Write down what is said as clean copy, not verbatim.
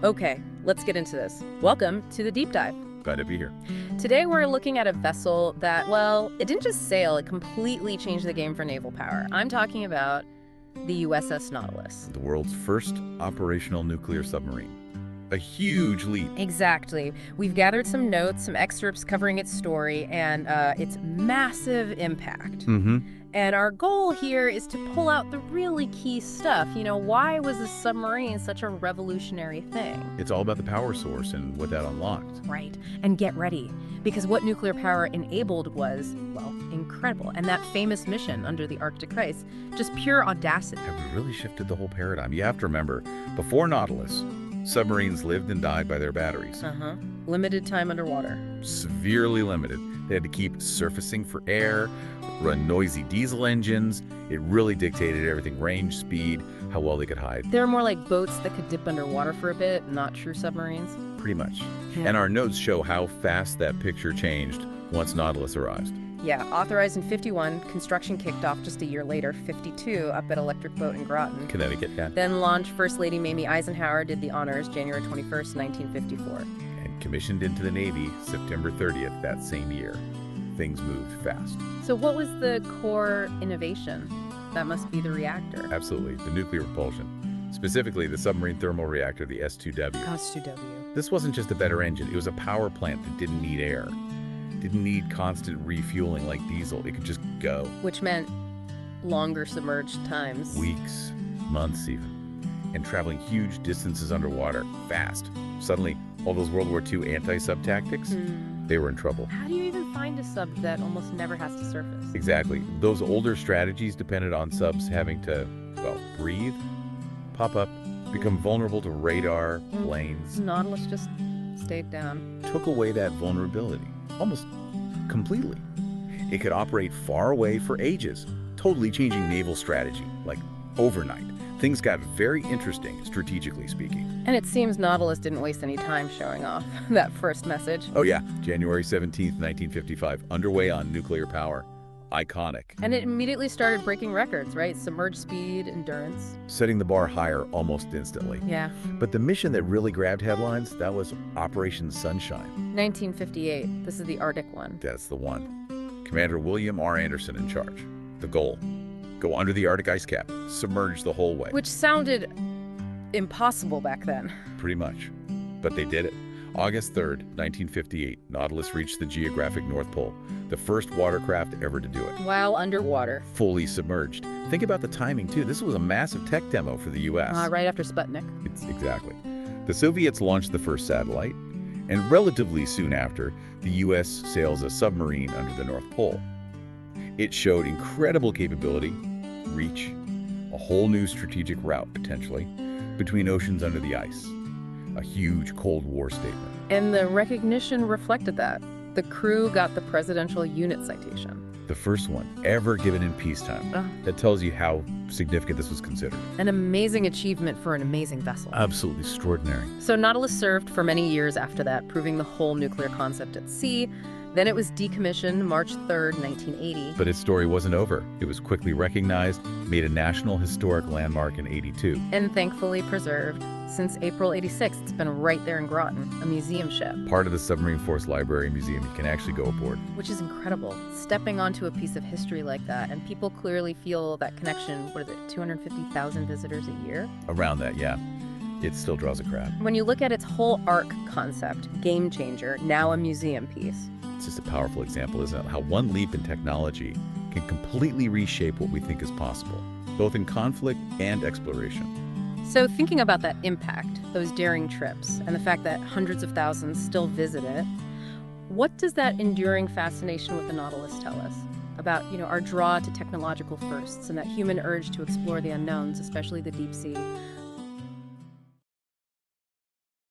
Okay, let's get into this. Welcome to the deep dive. Glad to be here. Today we're looking at a vessel that, well, it didn't just sail, it completely changed the game for naval power. I'm talking about the USS Nautilus. The world's first operational nuclear submarine. A huge leap. Exactly. We've gathered some notes, some excerpts covering its story and its massive impact. And our goal here is to pull out the really key stuff. Why was a submarine such a revolutionary thing? It's all about the power source and what that unlocked. Right. And get ready, because what nuclear power enabled was, well, incredible. And that famous mission under the Arctic ice, just pure audacity. Have really shifted the whole paradigm. You have to remember, before Nautilus, submarines lived and died by their batteries. Limited time underwater. Severely limited. They had to keep surfacing for air, run noisy diesel engines. It really dictated everything: range, speed, how well they could hide. They're more like boats that could dip underwater for a bit, not true submarines. Pretty much. Yeah. And our notes show how fast that picture changed once Nautilus arrived. Yeah, authorized in 51, construction kicked off just a year later, 52, up at Electric Boat in Groton. Connecticut, yeah. Then launched, First Lady Mamie Eisenhower did the honors January 21st, 1954. And commissioned into the Navy September 30th that same year. Things moved fast. So what was the core innovation? That must be the reactor. Absolutely, the nuclear propulsion. Specifically, the Submarine Thermal Reactor, the S2W. S2W. This wasn't just a better engine, it was a power plant that didn't need air. Didn't need constant refueling like diesel. It could just go. Which meant longer submerged times. Weeks, months even. And traveling huge distances underwater, fast. Suddenly, all those World War II anti-sub tactics, they were in trouble. How do you even find a sub that almost never has to surface? Exactly. Those older strategies depended on subs having to, well, breathe, pop up, become vulnerable to radar, planes. Nautilus just stayed down. Took away that vulnerability, almost completely. It could operate far away for ages, totally changing naval strategy, like overnight. Things got very interesting, strategically speaking. And it seems Nautilus didn't waste any time showing off that first message. Oh yeah, January 17th, 1955, underway on nuclear power. Iconic. And it immediately started breaking records, right? Submerged speed, endurance. Setting the bar higher almost instantly. Yeah. But the mission that really grabbed headlines, that was Operation Sunshine. 1958. This is the Arctic one. That's the one. Commander William R. Anderson in charge. The goal: go under the Arctic ice cap, submerge the whole way. Which sounded impossible back then. Pretty much. But they did it. August 3rd, 1958, Nautilus reached the geographic North Pole, the first watercraft ever to do it. While underwater. Fully submerged. Think about the timing, too. This was a massive tech demo for the U.S. Right after Sputnik. Exactly. The Soviets launched the first satellite, and relatively soon after, the U.S. sails a submarine under the North Pole. It showed incredible capability, reach, a whole new strategic route, potentially, between oceans under the ice. A huge Cold War statement. And the recognition reflected that. The crew got the Presidential Unit Citation. The first one ever given in peacetime. That tells you how significant this was considered. An amazing achievement for an amazing vessel. Absolutely extraordinary. So Nautilus served for many years after that, proving the whole nuclear concept at sea. Then it was decommissioned March 3rd, 1980. But its story wasn't over. It was quickly recognized, made a national historic landmark in '82. And thankfully preserved. Since April '86, it's been right there in Groton, a museum ship. Part of the Submarine Force Library Museum. You can actually go aboard. Which is incredible. Stepping onto a piece of history like that, and people clearly feel that connection. What is it, 250,000 visitors a year? Around that, yeah. It still draws a crowd. When you look at its whole arc concept, game changer, now a museum piece. It's just a powerful example, isn't it? How one leap in technology can completely reshape what we think is possible, both in conflict and exploration. So thinking about that impact, those daring trips, and the fact that hundreds of thousands still visit it, what does that enduring fascination with the Nautilus tell us about, our draw to technological firsts and that human urge to explore the unknowns, especially the deep sea?